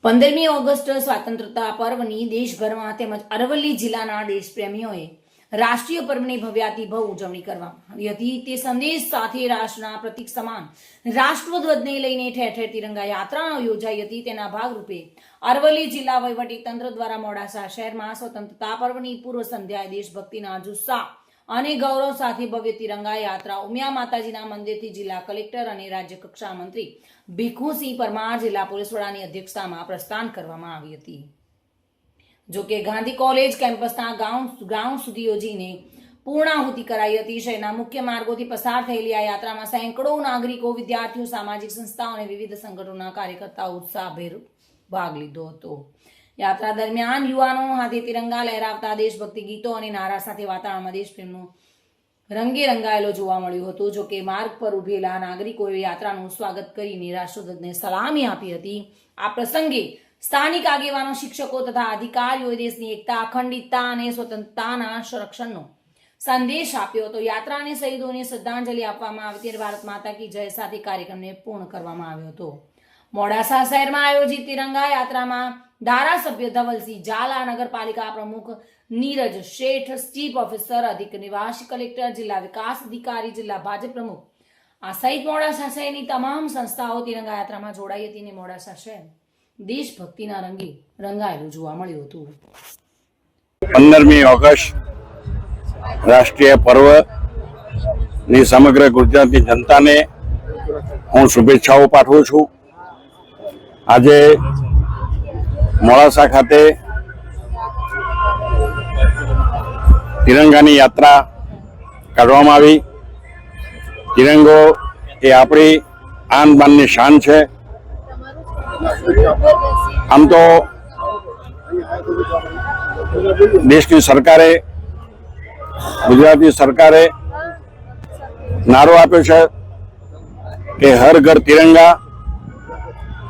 15મી August સ્વાતંત્રતા પર્વની દેશભરમાં તેમજ અરવલ્લી જિલ્લાના દેશપ્રેમીઓએ રાષ્ટ્રીય પર્વની ભવ્યાતિભવ્ય ઉજવણી કરવામાં આવી હતી। તે સંદેશ સાથે રાષ્ટ્રના પ્રતીક સમાન રાષ્ટ્રધ્વજને લઈને ઠેર ઠેર તિરંગા યાત્રા યોજાઈ હતી। તેના ભાગરૂપે અરવલ્લી જિલ્લા વહીવટીતંત્ર દ્વારા મોડાસા શહેરમાં સ્વતંત્રતા પર્વની પૂર્વ સંધ્યાએ દેશભક્તિના જુસ્સા અને ગૌરવ સાથે ભવ્ય તિરંગા યાત્રા ઉમિયા માતાજીના મંદિરથી જિલ્લા કલેક્ટર અને રાજ્ય કક્ષા મંત્રી ભીખુસિંહ પરમાર જિલ્લા પોલીસ વડાની અધ્યક્ષતામાં પ્રસ્થાન કરવામાં આવી હતી। જો કે ગાંધી કોલેજ કેમ્પસના ગ્રાઉન્ડ સુધી યોજીને પૂર્ણાહુતિ કરાઈ હતી। શહેરના મુખ્ય માર્ગોથી પસાર થયેલી આ યાત્રામાં સેંકડો નાગરિકો, વિદ્યાર્થીઓ, સામાજિક સંસ્થાઓ અને વિવિધ સંગઠનોના કાર્યકર્તાઓ ઉત્સાહભેર ભાગ લીધો હતો। યાત્રા દરમિયાન યુવાનો હાથે તિરંગા લહેરાવતા દેશભક્તિ ગીતો અને નારા સાથે વાતાવરણમાં દેશપ્રેમનો રંગે રંગાયેલો જોવા મળ્યો હતો। જો કે માર્ગ પર ઉભેલા નાગરિકોએ યાત્રાનું સ્વાગત કરીને રાષ્ટ્રધ્વજને સલામી આપી હતી। આ પ્રસંગે સ્થાનિક આગેવાનો, શિક્ષકો તથા અધિકારીઓએ દેશની એકતા, અખંડિતતા અને સ્વતંત્રતાના સંરક્ષણનો સંદેશ આપ્યો હતો। યાત્રા અને શહીદોને શ્રદ્ધાંજલિ આપવામાં આવી ત્યારે ભારત માતા કી જય સાથે કાર્યક્રમને પૂર્ણ કરવામાં આવ્યો હતો। મોડાસા શહેરમાં આયોજિત તિરંગા યાત્રામાં ધારાસભ્ય ધવલસિંહ ઝાલા, નગરપાલિકા પ્રમુખ નીરજ શેઠ, ચીફ ઓફિસર, અધિક નિવાસી કલેક્ટર, જિલ્લા વિકાસ અધિકારી, જિલ્લા ભાજપ પ્રમુખ આ સહિત મોડાસા શહેરની તમામ સંસ્થાઓ તિરંગા યાત્રામાં જોડાઈ હતી અને મોડાસા શહેર દેશભક્તિના રંગે રંગાયેલું જોવા મળ્યું હતું। 15મી ઓગસ્ટ રાષ્ટ્રીય પર્વ ની સમગ્ર ગુજરાતની જનતાને હું શુભેચ્છાઓ પાઠવું છું। આજે મોડાસા ખાતે તિરંગાની યાત્રા કાઢવામાં આવી। તિરંગો એ આપણી આન બાનની શાન છે। આમ તો દેશની સરકારે, ગુજરાતની સરકારે નારો આપ્યો છે કે હર ઘર તિરંગા,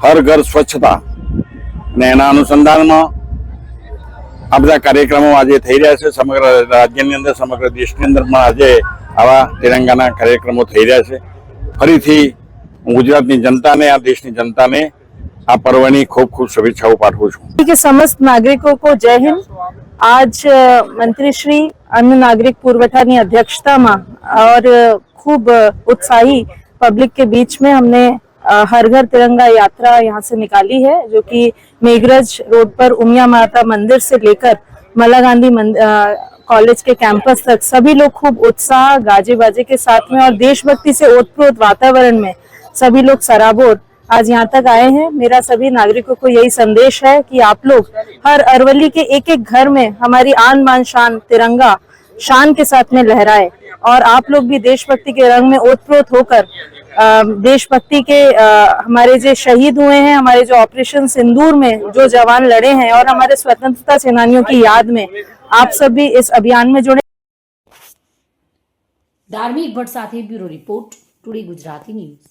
હર ઘર સ્વચ્છતા, અને એના અનુસંધાનમાં આ બધા કાર્યક્રમો આજે થઈ રહ્યા છે। સમગ્ર રાજ્યની અંદર, સમગ્ર દેશની અંદર પણ આજે આવા તિરંગાના કાર્યક્રમો થઈ રહ્યા છે। ફરીથી હું ગુજરાતની જનતાને, આ દેશની જનતાને આ पर्वनी खूब खूब शुभेच्छाओं पाठवू छूं। के समस्त नागरिकों को जय हिंद। आज मंत्री श्री अन्न नागरिक पुरवठा की अध्यक्षता में और खूब उत्साही पब्लिक के बीच में हमने हर घर तिरंगा यात्रा यहाँ से निकाली है, जो कि मेघरज रोड पर उमिया माता मंदिर से लेकर मला गांधी कॉलेज के कैंपस तक सभी लोग खूब उत्साह, गाजे बाजे के साथ में और देशभक्ति से ओतप्रोत वातावरण में सभी लोग सराबोर आज यहाँ तक आए हैं। मेरा सभी नागरिकों को यही संदेश है कि आप लोग हर अरवली के एक एक घर में हमारी आन बान शान तिरंगा शान के साथ में लहराए और आप लोग भी देशभक्ति के रंग में ओतप्रोत होकर देशभक्ति के हमारे जो शहीद हुए हैं, हमारे जो ऑपरेशन सिंदूर में जो जवान लड़े हैं और हमारे स्वतंत्रता सेनानियों की याद में आप सब भी इस अभियान में जुड़े। धार्मिक भट्ट साथे bureau report, today Gujarati news.